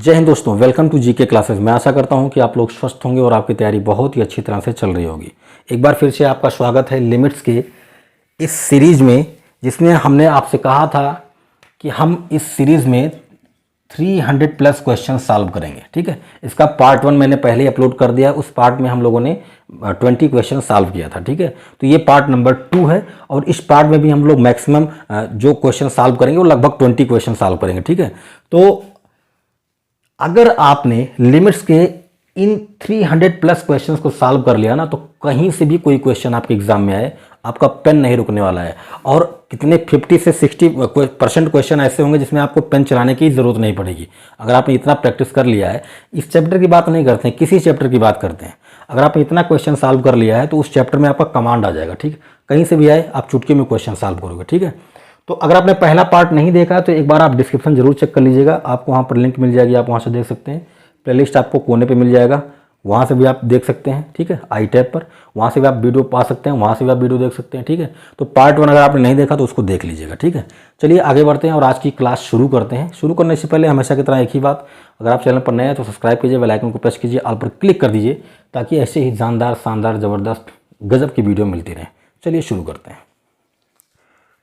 जय हिंद दोस्तों, welcome to GK classes. मैं आशा करता हूं कि आप लोग स्वस्थ होंगे और आपकी तैयारी बहुत ही अच्छी तरह से चल रही होगी। एक बार फिर से आपका स्वागत है लिमिट्स के इस सीरीज़ में, जिसमें हमने आपसे कहा था कि हम इस सीरीज़ में 300 प्लस क्वेश्चन सॉल्व करेंगे। ठीक है, इसका पार्ट 1 मैंने पहले ही अपलोड कर दिया। उस पार्ट में हम लोगों ने 20 क्वेश्चन सॉल्व किया था। ठीक है, तो ये पार्ट नंबर 2 है और इस पार्ट में भी हम लोग मैक्सिमम जो क्वेश्चन सॉल्व करेंगे वो लगभग 20 क्वेश्चन सॉल्व करेंगे। ठीक है, तो अगर आपने लिमिट्स के इन 300 प्लस क्वेश्चंस को सॉल्व कर लिया ना, तो कहीं से भी कोई क्वेश्चन आपके एग्जाम में आए, आपका पेन नहीं रुकने वाला है। और कितने 50 से 60% क्वेश्चन ऐसे होंगे जिसमें आपको पेन चलाने की ज़रूरत नहीं पड़ेगी। अगर आपने इतना प्रैक्टिस कर लिया है, इस चैप्टर की बात नहीं करते हैं, किसी चैप्टर की बात करते हैं, अगर आपने इतना क्वेश्चन सॉल्व कर लिया है तो उस चैप्टर में आपका कमांड आ जाएगा। ठीक है, कहीं से भी आए आप चुटकी में क्वेश्चन सॉल्व करोगे। ठीक है, तो अगर आपने पहला पार्ट नहीं देखा तो एक बार आप डिस्क्रिप्शन जरूर चेक कर लीजिएगा, आपको वहाँ पर लिंक मिल जाएगी, आप वहाँ से देख सकते हैं। प्लेलिस्ट आपको कोने पे मिल जाएगा, वहाँ से भी आप देख सकते हैं। ठीक है, आई टैब पर, वहाँ से भी आप वीडियो पा सकते हैं, वहाँ से भी आप वीडियो देख सकते हैं। ठीक है, तो पार्ट 1 अगर आपने नहीं देखा तो उसको देख लीजिएगा। ठीक है, चलिए आगे बढ़ते हैं और आज की क्लास शुरू करते हैं। शुरू करने से पहले हमेशा की तरह एक ही बात, अगर आप चैनल पर नए हैं तो सब्सक्राइब कीजिए, बेल आइकन को प्रेस कीजिए, ऑल पर क्लिक कर दीजिए, ताकि ऐसे ही जानदार, शानदार, ज़बरदस्त, गजब की वीडियो मिलती रहे। चलिए शुरू करते हैं।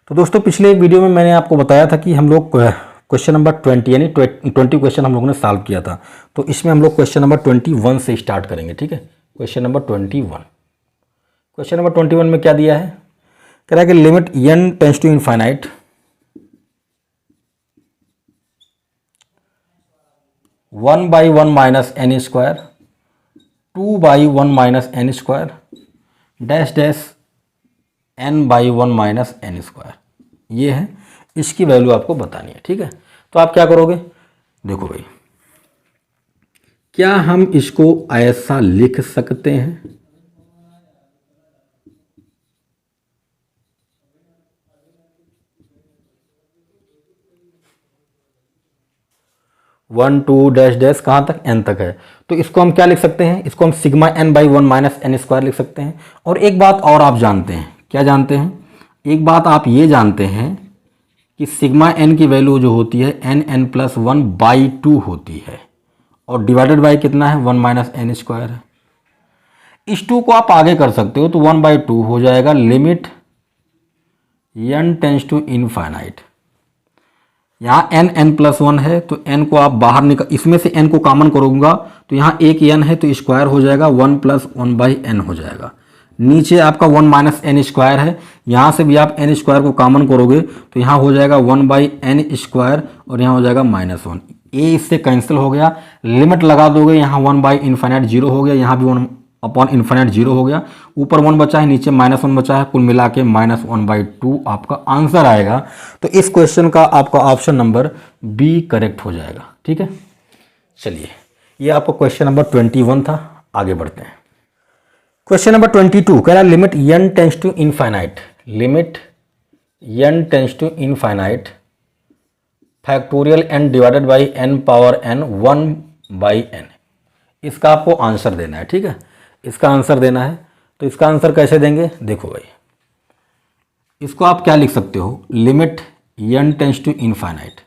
तो दोस्तों, पिछले वीडियो में मैंने आपको बताया था कि हम लोग क्वेश्चन नंबर 20 यानी 20 क्वेश्चन हम लोगों ने सॉल्व किया था। तो इसमें हम लोग क्वेश्चन नंबर 21 से स्टार्ट करेंगे। ठीक है, क्वेश्चन नंबर 21। क्वेश्चन नंबर 21 में क्या दिया है? कह रहा है कि limit n tends to infinite one by one minus N square, 2/1 minus N square, dash dash n by 1 minus N square. ये है, इसकी वैल्यू आपको बतानी है। ठीक है, तो आप क्या करोगे? देखो भाई, क्या हम इसको ऐसा लिख सकते हैं? वन टू डैश डैश कहाँ तक? n तक है। तो इसको हम क्या लिख सकते हैं? इसको हम sigma n by 1 minus N square लिख सकते हैं। और एक बात और आप जानते हैं, क्या जानते हैं? एक बात आप ये जानते हैं कि सिग्मा n की वैल्यू जो होती है n प्लस 1 बाई 2 होती है, और डिवाइडेड बाई कितना है? 1 माइनस एन स्क्वायर है। इस 2 को आप आगे कर सकते हो तो 1/2 हो जाएगा। Limit n tends to infinite, यहाँ n प्लस 1 है तो n को आप बाहर निकाल, इसमें से n को कॉमन करूंगा तो यहाँ एक n है तो स्क्वायर हो जाएगा, 1 प्लस 1/n हो जाएगा। नीचे आपका 1 माइनस एन स्क्वायर है, यहाँ से भी आप n स्क्वायर को कॉमन करोगे तो यहाँ हो जाएगा 1/n स्क्वायर और यहाँ हो जाएगा -1। ए इससे कैंसिल हो गया, लिमिट लगा दोगे, यहाँ 1/इनफाइनाइट 0 हो गया, यहाँ भी 1/इनफाइनाइट 0 हो गया, ऊपर 1 बचा है, नीचे -1 बचा है, कुल मिला के -1/2 आपका आंसर आएगा। तो इस क्वेश्चन का आपका ऑप्शन नंबर बी करेक्ट हो जाएगा। ठीक है, चलिए, ये आपका क्वेश्चन नंबर 21 था। आगे बढ़ते हैं। क्वेश्चन नंबर 22 कह रहा है limit n tends to infinite, limit n tends to infinite factorial n divided by n power n 1/n। इसका आपको आंसर देना है। ठीक है, इसका आंसर देना है। तो इसका आंसर कैसे देंगे? देखो भाई, इसको आप क्या लिख सकते हो? Limit n tends to infinite,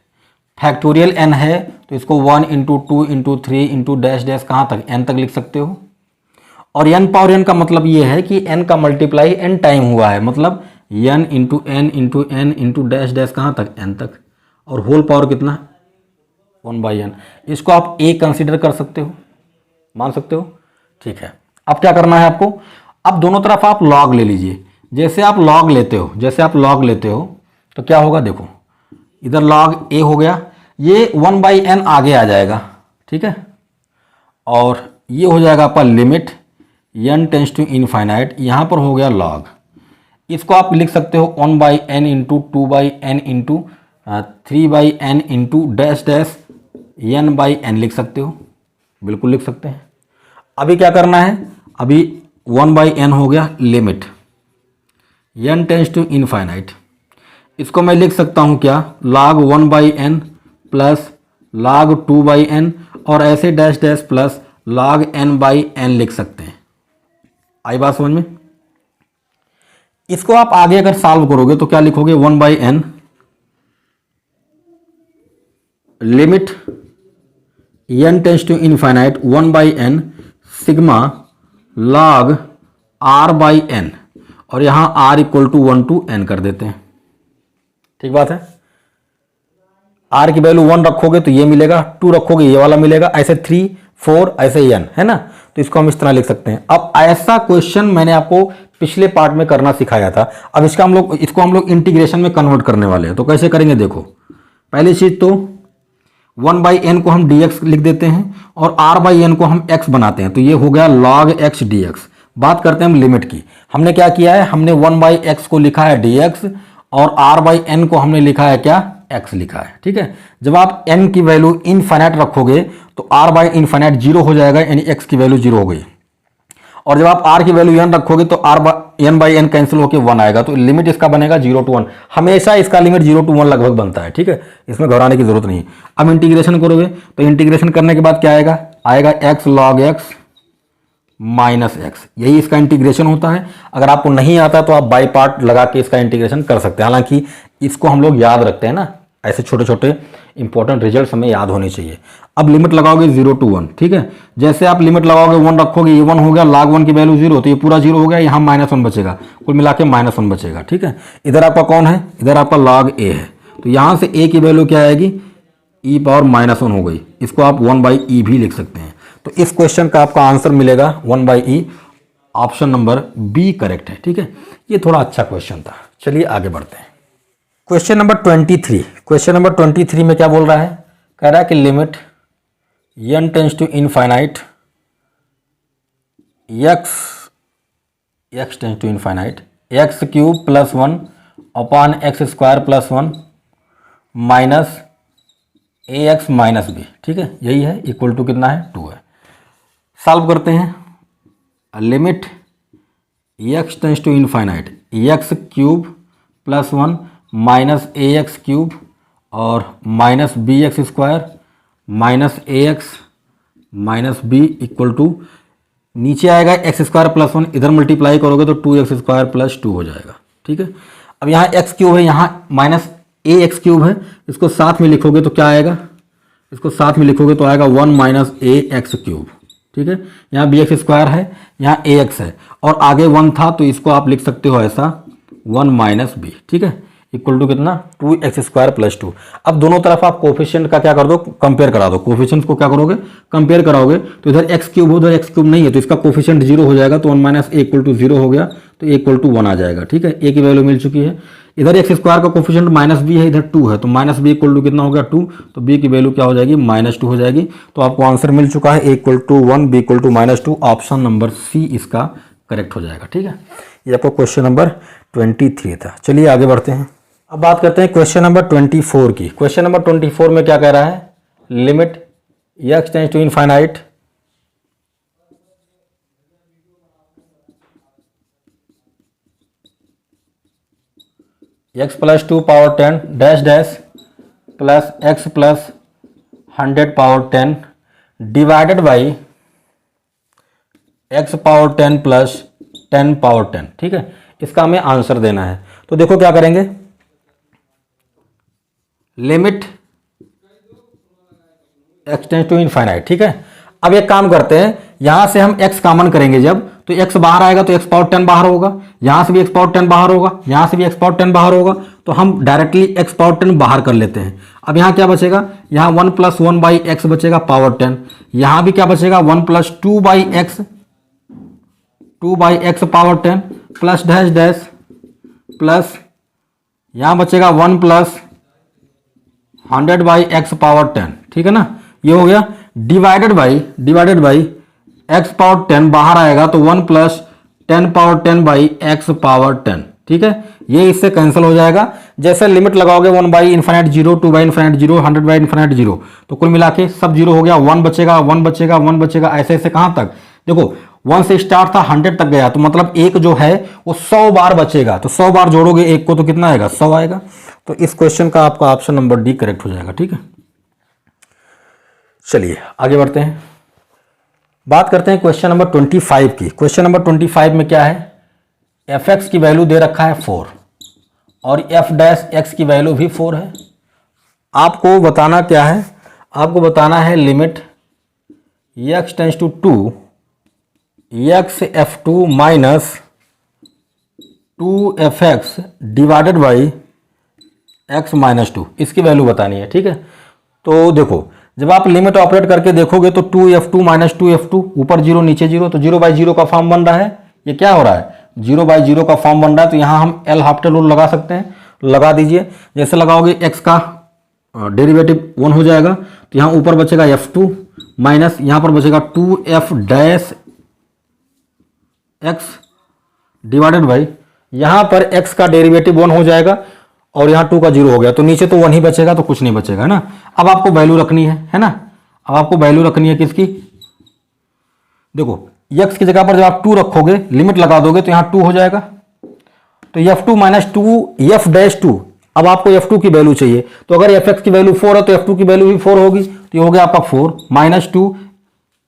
factorial n है तो इसको 1 into 2 into 3 into dash dash कहाँ तक? n तक लिख सकते हो। और n पावर n का मतलब ये है कि n का मल्टीप्लाई n टाइम हुआ है, मतलब n into n into n into dash dash कहाँ तक? n तक। और होल पावर कितना? 1/n। इसको आप a कंसीडर कर सकते हो, मान सकते हो। ठीक है, अब क्या करना है आपको? अब दोनों तरफ आप लॉग ले लीजिए। जैसे आप लॉग लेते हो तो क्या होगा? देखो, इधर लॉग a हो गया, ये 1/n आगे आ जाएगा। ठीक है, और ये हो जाएगा आपका limit n tends to infinite, यहाँ पर हो गया लॉग। इसको आप लिख सकते हो 1/n into 2/n into 3/n into dash dash n/n लिख सकते हो, बिल्कुल लिख सकते हैं। अभी क्या करना है? अभी 1/n हो गया limit n tends to infinite, इसको मैं लिख सकता हूँ क्या? log 1/n plus log 2/n और ऐसे dash dash plus log n/n लिख सकते हैं। आई बात समझ में? इसको आप आगे अगर सॉल्व करोगे तो क्या लिखोगे? 1/n limit n tends to infinite 1/n sigma log r/n, और यहाँ r equal to 1 to n कर देते हैं। ठीक बात है। r की वैल्यू 1 रखोगे तो ये मिलेगा, 2 रखोगे ये वाला मिलेगा, ऐसे 3 4 ऐसे n है ना। तो इसको हम इस तरह लिख सकते हैं। अब ऐसा क्वेश्चन मैंने आपको पिछले पार्ट में करना सिखाया था। अब इसको हम लोग इंटीग्रेशन में कन्वर्ट करने वाले हैं। तो कैसे करेंगे देखो, पहली चीज तो 1/n को हम dx लिख देते हैं और r/n को हम x बनाते हैं, तो ये हो गया log x dx। बात करते हैं हम लिमिट की। हमने क्या किया है, हमने 1/x को लिखा है dx और r/n को हमने लिखा है क्या, x लिखा है। ठीक है। जब आप n की वैल्यू इनफाइनाइट रखोगे तो r/इनफाइनाइट 0 हो जाएगा, यानी x की वैल्यू 0 हो गई। और जब आप r की वैल्यू n रखोगे तो n/n कैंसिल होकर 1 आएगा, तो लिमिट इसका बनेगा 0 to 1। हमेशा इसका लिमिट 0 to 1 लगभग बनता है। ठीक है, इसमें घबराने की जरूरत नहीं है। अब इंटीग्रेशन करोगे तो इंटीग्रेशन करने के बाद क्या आएगा, x log x minus x, यही इसका इंटीग्रेशन होता है। अगर आपको नहीं आता तो आप बाई पार्ट लगा के इसका इंटीग्रेशन कर सकते हैं। हालांकि इसको हम लोग याद रखते हैं ना, ऐसे छोटे छोटे इंपॉर्टेंट रिजल्ट हमें याद होने चाहिए। अब लिमिट लगाओगे 0 to 1। ठीक है, जैसे आप लिमिट लगाओगे 1 रखोगे, ये 1 हो गया, log 1 की वैल्यू 0, तो ये पूरा 0 हो गया, यहाँ -1 बचेगा, कुल मिला के -1 बचेगा। ठीक है, इधर आपका कौन है, इधर आपका log a है, तो यहाँ से a की वैल्यू क्या आएगी, e⁻−1 हो गई। इसको आप 1/e भी लिख सकते हैं। तो इस क्वेश्चन का आपका आंसर मिलेगा 1/e, option number B correct है। ठीक है, ये थोड़ा अच्छा क्वेश्चन था। चलिए आगे बढ़ते हैं। Question number 23। क्वेश्चन नंबर 23 में क्या बोल रहा है, कह रहा है कि limit n tends to infinite x tends to infinite x³ + 1 upon x² + 1 minus ax minus b। ठीक है, यही है, इक्वल टू कितना है, 2 है। सॉल्व करते हैं। Limit x tends to infinite x³ + 1 minus ax³ और minus bx² minus ax minus b equal to, नीचे आएगा x² + 1, इधर मल्टीप्लाई करोगे तो 2x² + 2 हो जाएगा। ठीक है, अब यहाँ x³ है, यहाँ माइनस ax³ है, इसको साथ में लिखोगे तो क्या आएगा, इसको साथ में लिखोगे तो आएगा 1 - ax³। ठीक है, यहाँ bx² है, यहाँ ax है और आगे 1 था, तो इसको आप लिख सकते हो ऐसा 1 - b। ठीक है, इक्वल टू कितना, 2x² + 2। अब दोनों तरफ आप कोफिशिएंट का क्या कर दो, कंपेयर करा दो। कोफिशिएंट को क्या करोगे, कंपेयर कराओगे, तो इधर x³ उधर x³ नहीं है, तो इसका कोफिशिएंट 0 हो जाएगा, तो 1 - a = 0 हो गया, तो a = 1 आ जाएगा। ठीक है, a की वैल्यू मिल चुकी है। इधर x² का कोफिशिएंट -b है, इधर 2 है, तो -b इक्वल टू कितना हो गया, 2, तो b की वैल्यू क्या हो जाएगी, -2 हो जाएगी। तो आपको आंसर मिल चुका है, a = 1 b = -2, option number C इसका करेक्ट हो जाएगा। ठीक है, ये आपका क्वेश्चन नंबर 23 था। चलिए आगे बढ़ते हैं। अब बात करते हैं क्वेश्चन नंबर 24 की। क्वेश्चन नंबर 24 में क्या कह रहा है, limit x tends to infinite x + 2 ^ 10 dash dash plus x + 100 ^ 10 divided by x ^ 10 + 10 ^ 10। ठीक है, इसका हमें आंसर देना है। तो देखो क्या करेंगे, limit x tends to infinite. ठीक है, अब एक काम करते हैं, यहां से हम x कॉमन करेंगे जब, तो x बाहर आएगा तो x ^ 10 बाहर होगा, यहां से भी x ^ 10 बाहर होगा, यहां से भी x ^ 10 बाहर होगा, तो हम डायरेक्टली x ^ 10 बाहर कर लेते हैं। अब यहां क्या बचेगा, यहां 1 + 1/x बचेगा पावर 10, यहां भी क्या बचेगा 1 + 2/x power 10 plus dash dash plus यहां बचेगा 1 + 100/x पावर 10। ठीक है ना, ये हो गया, डिवाइडेड बाई x पावर 10 बाहर आएगा तो 1 + 10 पावर 10/x पावर 10। ठीक है, ये इससे कैंसिल हो जाएगा। जैसे लिमिट लगाओगे 1/∞0, 2/∞0, 100/∞0, तो कुल मिला के सब 0 हो गया, 1 बचेगा 1 बचेगा 1 बचेगा, ऐसे ऐसे कहां तक, देखो 1 से स्टार्ट था 100 तक गया, तो मतलब एक जो है वो 100 बार बचेगा, तो 100 बार जोड़ोगे एक को तो कितना आएगा, 100 आएगा। तो इस क्वेश्चन का आपका ऑप्शन नंबर डी करेक्ट हो जाएगा। ठीक है, चलिए आगे बढ़ते हैं। बात करते हैं क्वेश्चन नंबर 25 की। क्वेश्चन नंबर 25 में क्या है, f(x) की वैल्यू दे रखा है 4 और f' की वैल्यू भी 4 है। आपको बताना क्या है, आपको बताना है limit x tends to 2 X F two minus 2f(x) divided by x minus 2, इसकी वैल्यू बतानी है। ठीक है, तो देखो जब आप लिमिट ऑपरेट करके देखोगे तो 2f2 माइनस 2f2, ऊपर 0 नीचे 0, तो 0/0 का फॉर्म बन रहा है। ये क्या हो रहा है, 0/0 का फॉर्म बन रहा है। तो यहाँ हम एल हॉपिटल रूल लगा सकते हैं, लगा दीजिए। जैसे लगाओगे x का डेरिवेटिव 1 हो जाएगा, तो यहाँ ऊपर बचेगा f2 माइनस यहाँ पर बचेगा 2f' x डिवाइडेड बाई यहाँ पर x का डेरिवेटिव 1 हो जाएगा और यहाँ 2 का 0 हो गया, तो नीचे तो 1 ही बचेगा, तो कुछ नहीं बचेगा, है ना। अब आपको वैल्यू रखनी है ना। अब आपको वैल्यू रखनी है किसकी, देखो x की जगह पर जब आप 2 रखोगे, लिमिट लगा दोगे तो यहाँ 2 हो जाएगा। तो f2 माइनस 2 f'2, अब आपको f2 की वैल्यू चाहिए, तो अगर fx की वैल्यू 4 है तो f2 की वैल्यू भी 4 होगी, तो ये हो गया आपका 4 माइनस 2,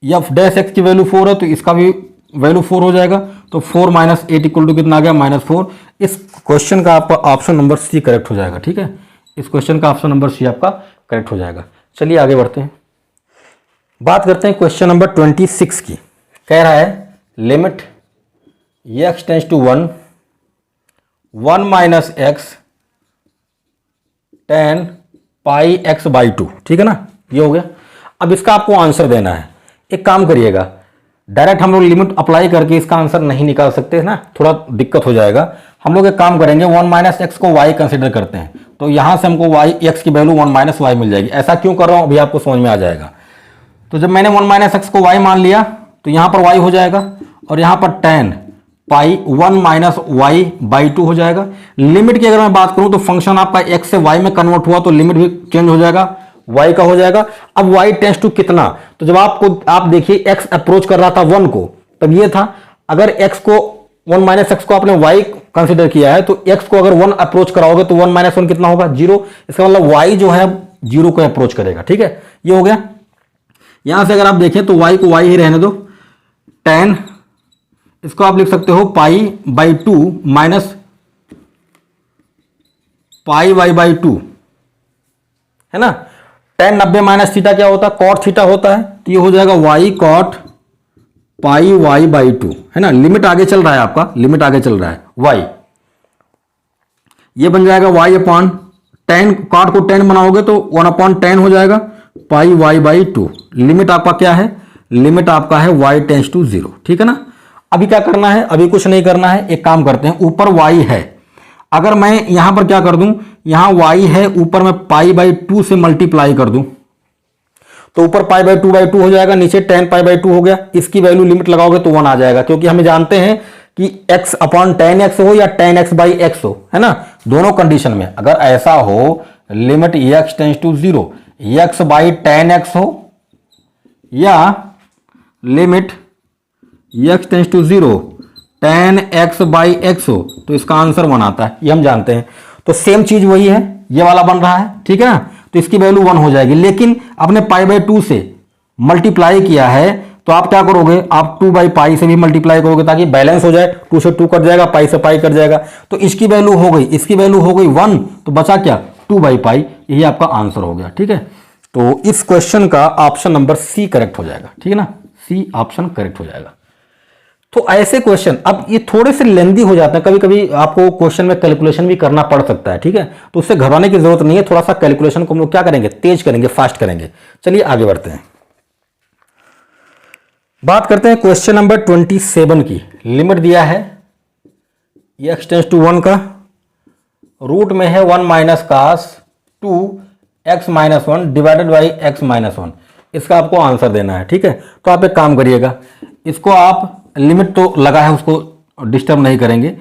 f' की वैल्यू 4 है तो इसका भी वैल्यू 4 हो जाएगा, तो 4 माइनस 8 इक्वल टू कितना आ गया, -4। इस क्वेश्चन का आपका ऑप्शन नंबर सी करेक्ट हो जाएगा। ठीक है, इस क्वेश्चन का ऑप्शन नंबर सी आपका करेक्ट हो जाएगा। चलिए आगे बढ़ते हैं, बात करते हैं क्वेश्चन नंबर 26 की। कह रहा है limit x tends to 1 minus x tan pi x/2। ठीक है ना, ये हो गया। अब इसका आपको आंसर देना है। एक काम करिएगा, डायरेक्ट हम लोग लिमिट अप्लाई करके इसका आंसर नहीं निकाल सकते ना, थोड़ा दिक्कत हो जाएगा। हम लोग एक काम करेंगे, 1 माइनस एक्स को y कंसिडर करते हैं, तो यहां से हमको y x की वैल्यू 1 माइनस y मिल जाएगी। ऐसा क्यों कर रहा हूं अभी आपको समझ में आ जाएगा। तो जब मैंने 1 माइनस एक्स को y मान लिया तो यहां पर y हो जाएगा और यहां पर tan पाई 1 माइनस y/2 हो जाएगा। लिमिट की अगर मैं बात करूं तो फंक्शन आपका x से y में कन्वर्ट हुआ तो लिमिट भी चेंज हो जाएगा, y का हो जाएगा। अब y टेंस टू कितना, तो जब आप देखिए x अप्रोच कर रहा था 1 को, तब ये था। अगर x को 1 माइनस एक्स को आपने y कंसिडर किया है, तो x को अगर 1 अप्रोच कराओगे तो 1 माइनस 1 कितना होगा, 0। इसका मतलब y जो है 0 को अप्रोच करेगा। ठीक है, ये हो गया। यहां से अगर आप देखें तो y को y ही रहने दो, tan इसको आप लिख सकते हो पाई/2 माइनस पाई y/2, है ना। tan 90 माइनस थीटा क्या होता है, कॉट थीटा होता है, तो ये हो जाएगा y कॉट पाई y/2, है ना। लिमिट आगे चल रहा है आपका, लिमिट आगे चल रहा है y, ये बन जाएगा y अपॉन tan, कॉट को tan बनाओगे तो 1/10 हो जाएगा पाई y/2। लिमिट आपका क्या है, लिमिट आपका है y टेंस टू 0। ठीक है ना। अभी क्या करना है, अभी कुछ नहीं करना है। एक काम करते हैं, ऊपर y है, अगर मैं यहां पर क्या कर दूं, यहां y है, ऊपर में पाई/2 से मल्टीप्लाई कर दूं तो ऊपर पाई/2/2 हो जाएगा, नीचे tan पाई/2 हो गया। इसकी वैल्यू लिमिट लगाओगे तो 1 आ जाएगा, क्योंकि हमें जानते हैं कि x अपॉन tan x हो या tan x/x हो, है ना। दोनों कंडीशन में अगर ऐसा हो, limit x tends to 0 x/tan x हो या limit x tends to 0 tan x/x हो, तो इसका आंसर 1 आता है, ये हम जानते हैं। तो सेम चीज वही है, ये वाला बन रहा है। ठीक है ना, तो इसकी वैल्यू 1 हो जाएगी। लेकिन आपने पाई/2 से मल्टीप्लाई किया है, तो आप क्या करोगे, आप 2/पाई से भी मल्टीप्लाई करोगे ताकि बैलेंस हो जाए। 2 से 2 कट जाएगा, पाई से पाई कट जाएगा, तो इसकी वैल्यू हो गई, इसकी वैल्यू हो गई 1, तो बचा क्या, 2/पाई। यही आपका आंसर हो गया। ठीक है, तो इस क्वेश्चन का ऑप्शन नंबर सी करेक्ट हो जाएगा। ठीक है ना, सी ऑप्शन करेक्ट हो जाएगा। तो ऐसे क्वेश्चन, अब ये थोड़े से लेंदी हो जाते हैं, कभी कभी आपको क्वेश्चन में कैलकुलेशन भी करना पड़ सकता है। ठीक है, तो उससे घबराने की जरूरत नहीं है, थोड़ा सा कैलकुलेशन को हम लोग क्या करेंगे, तेज करेंगे, फास्ट करेंगे। चलिए आगे बढ़ते हैं, बात करते हैं क्वेश्चन नंबर 27 की। लिमिट दिया है x टेंस टू 1 का, रूट में है 1 minus cos 2x-1 divided by x-1। इसका आपको आंसर देना है। ठीक है, तो आप एक काम करिएगा, इसको आप लिमिट तो लगा है उसको डिस्टर्ब नहीं करेंगे।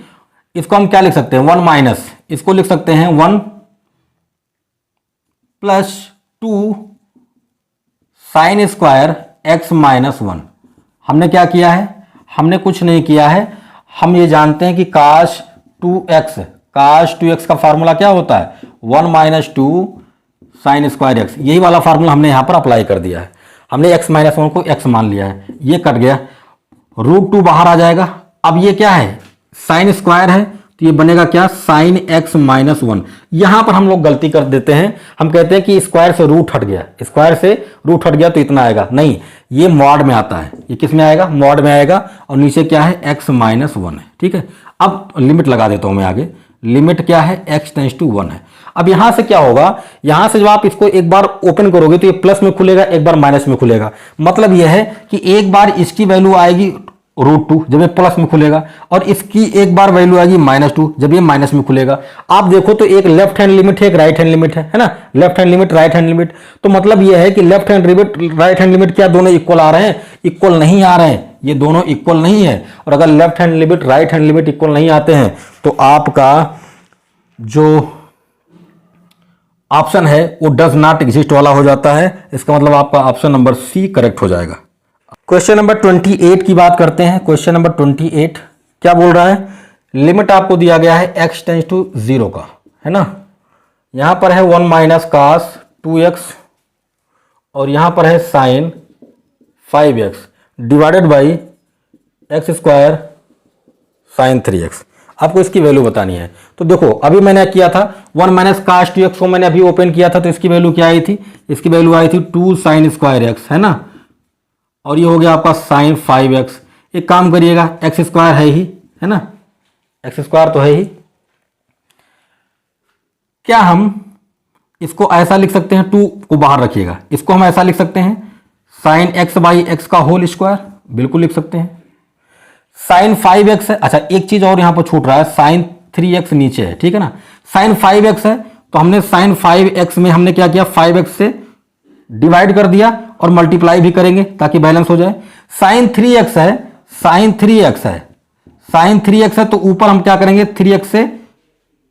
इसको हम क्या लिख सकते हैं, 1 माइनस, इसको लिख सकते हैं 1 प्लस 2 साइन स्क्वायर x-1। हमने क्या किया है, हमने कुछ नहीं किया है। हम ये जानते हैं कि काश 2x का फार्मूला क्या होता है, 1 माइनस 2 साइन स्क्वायर x। यही वाला फार्मूला हमने यहां पर अप्लाई कर दिया है। हमने x-1 को x मान लिया है, ये कट गया, √2 बाहर आ जाएगा। अब ये क्या है, साइन स्क्वायर है, तो ये बनेगा क्या, साइन x-1। यहां पर हम लोग गलती कर देते हैं, हम कहते हैं कि स्क्वायर से रूट हट गया, स्क्वायर से रूट हट गया तो इतना आएगा। नहीं, ये मॉड में आता है, ये किस में आएगा, मॉड में आएगा, और नीचे क्या है x माइनस 1 है। ठीक है, अब लिमिट लगा देता हूं मैं आगे, लिमिट क्या है x टेंस टू 1 है। अब यहां से क्या होगा, यहां से जब आप इसको एक बार ओपन करोगे तो ये प्लस में खुलेगा, एक बार माइनस में खुलेगा। मतलब यह है कि एक बार इसकी वैल्यू आएगी √2 जब ये प्लस में खुलेगा, और इसकी एक बार वैल्यू आएगी -2 जब ये माइनस में खुलेगा। आप देखो तो एक लेफ्ट हैंड लिमिट है, एक राइट हैंड लिमिट है ना, left hand limit right hand limit. तो मतलब यह है कि left hand limit right hand limit क्या दोनों इक्वल आ रहे हैं, इक्वल नहीं आ रहे हैं, ये दोनों इक्वल नहीं है। और अगर left hand limit right hand limit equal नहीं आते हैं तो आपका जो ऑप्शन है वो डज नॉट एग्जिस्ट वाला हो जाता है। इसका मतलब आपका ऑप्शन नंबर सी करेक्ट हो जाएगा। क्वेश्चन नंबर 28 की बात करते हैं। क्वेश्चन नंबर 28 क्या बोल रहा है, लिमिट आपको दिया गया है x टेंस टू 0 का, है ना। यहां पर है 1 माइनस cos 2x और यहां पर है sin 5x divided by x square sin 3x। आपको इसकी वैल्यू बतानी है। तो देखो अभी मैंने किया था 1 माइनस cos 2x को मैंने अभी ओपन किया था, तो इसकी वैल्यू क्या आई थी, इसकी वैल्यू आई थी 2 sin स्क्वायर x, है ना। और ये हो गया आपका sin 5x। एक काम करिएगा, x स्क्वायर है ही, है ना, x स्क्वायर तो है ही। क्या हम इसको ऐसा लिख सकते हैं, 2 को बाहर रखिएगा, इसको हम ऐसा लिख सकते हैं sin x बाई एक्स का होल स्क्वायर, बिल्कुल लिख सकते हैं। sin 5x है, अच्छा एक चीज और यहां पर छूट रहा है, sin 3x नीचे है, ठीक है ना। sin 5x है तो हमने sin 5x में हमने क्या किया, 5x से डिवाइड कर दिया और मल्टीप्लाई भी करेंगे ताकि बैलेंस हो जाए। sin 3x है, sin 3x है, sin 3x है तो ऊपर हम क्या करेंगे, 3x से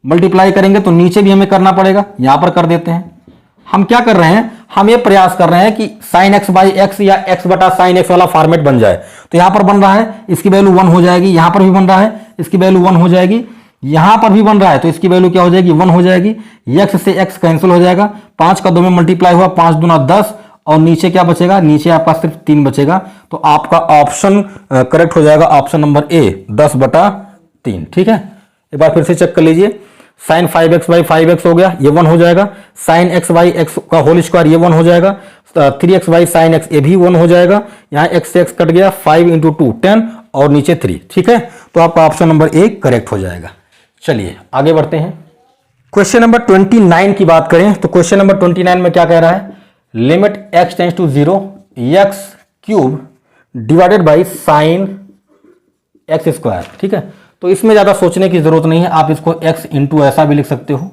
मल्टीप्लाई करेंगे, तो नीचे भी हमें करना पड़ेगा, यहां पर कर देते हैं। हम क्या कर रहे हैं, हम ये प्रयास कर रहे हैं कि sin x बाई एक्स या x बटा sin x वाला फॉर्मेट बन जाए। तो यहां पर बन रहा है, इसकी वैल्यू 1 हो जाएगी, यहां पर भी बन रहा है, इसकी वैल्यू 1 हो जाएगी, यहां पर भी बन रहा है तो इसकी वैल्यू क्या हो जाएगी, 1 हो जाएगी। x से x कैंसिल हो जाएगा, 5 का 2 में मल्टीप्लाई हुआ, 5 दूना 10, और नीचे क्या बचेगा, नीचे आपका सिर्फ 3 बचेगा। तो आपका ऑप्शन करेक्ट हो जाएगा, ऑप्शन नंबर ए 10/3। ठीक है, एक बार फिर से चेक कर लीजिए, sin 5x बाई 5x हो गया, ये 1 हो जाएगा। sin x बाई एक्स का होल स्क्वायर ये 1 हो जाएगा। 3x बाई sin x ये भी 1 हो जाएगा। यहाँ x से x कट गया, 5 × 2 10 और नीचे 3। ठीक है, तो आपका ऑप्शन नंबर ए करेक्ट हो जाएगा। चलिए आगे बढ़ते हैं। क्वेश्चन नंबर 29 की बात करें तो क्वेश्चन नंबर 29 में क्या कह रहा है, limit x tends to 0 x cube divided by sin x square. ठीक है, तो इसमें ज्यादा सोचने की जरूरत नहीं है, आप इसको x इंटू ऐसा भी लिख सकते हो,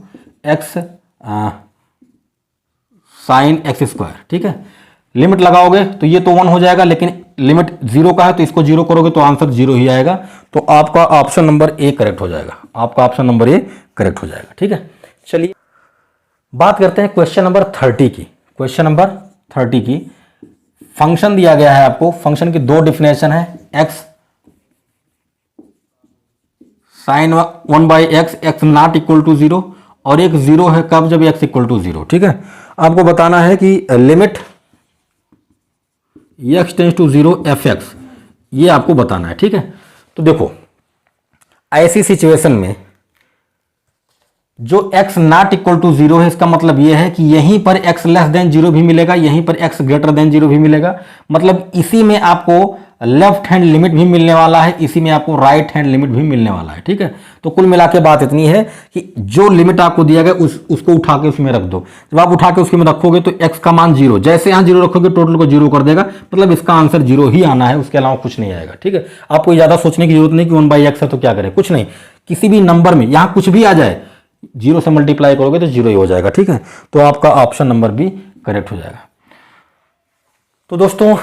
x sin x स्क्वायर। ठीक है, लिमिट लगाओगे तो ये तो 1 हो जाएगा, लेकिन लिमिट 0 का है तो इसको 0 करोगे तो आंसर 0 ही आएगा। तो आपका ऑप्शन नंबर ए करेक्ट हो जाएगा, आपका ऑप्शन नंबर ए करेक्ट हो जाएगा। ठीक है, चलिए बात करते हैं क्वेश्चन नंबर 30 की। क्वेश्चन नंबर 30 की फंक्शन दिया गया है आपको, फंक्शन की 2 डिफिनेशन है, x sin 1 by X, X not equal to 0, और एक 0 है कब, जब x इक्वल टू 0। ठीक है, आपको बताना है कि limit x tends to 0 fx, ये आपको बताना है। ठीक है, तो देखो ऐसी सिचुएशन में जो x नॉट इक्वल टू 0 है, इसका मतलब यह है कि यहीं पर x लेस देन 0 भी मिलेगा, यहीं पर x ग्रेटर देन 0 भी मिलेगा। मतलब इसी में आपको लेफ्ट हैंड लिमिट भी मिलने वाला है, इसी में आपको राइट हैंड लिमिट भी मिलने वाला है। ठीक है, तो कुल मिला के बात इतनी है कि जो लिमिट आपको दिया गया उसको उठा के उसमें रख दो। जब आप उठा के उसमें रखोगे तो x का मान 0, जैसे यहां 0 रखोगे टोटल को 0 कर देगा, मतलब इसका आंसर 0 ही आना है, उसके अलावा कुछ नहीं आएगा। ठीक है, आपको ज्यादा सोचने की जरूरत नहीं कि 1/x है तो क्या करें, कुछ नहीं, किसी भी नंबर में यहां कुछ भी आ जाए 0 से मल्टीप्लाई करोगे तो 0 ही हो जाएगा। ठीक है, तो आपका ऑप्शन नंबर भी करेक्ट हो जाएगा। तो दोस्तों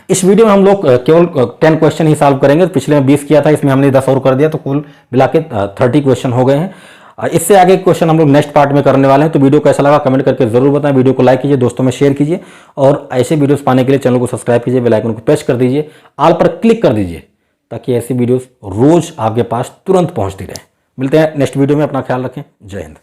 इस वीडियो में हम लोग केवल 10 क्वेश्चन ही सॉल्व करेंगे। पिछले में 20 किया था, इसमें हमने 10 और कर दिया, तो कुल मिला के 30 क्वेश्चन हो गए हैं। इससे आगे क्वेश्चन हम लोग नेक्स्ट पार्ट में करने वाले हैं। तो वीडियो कैसा लगा कमेंट करके जरूर बताएं, वीडियो को लाइक कीजिए, दोस्तों में शेयर कीजिए, और ऐसे वीडियोस पाने के लिए चैनल को सब्सक्राइब कीजिए, बेल आइकन को प्रेस कर दीजिए, ऑल पर क्लिक कर दीजिए, ताकि ऐसी वीडियोस रोज आपके पास तुरंत पहुंचती रहे। मिलते हैं नेक्स्ट वीडियो में, अपना ख्याल रखें, जय हिंद।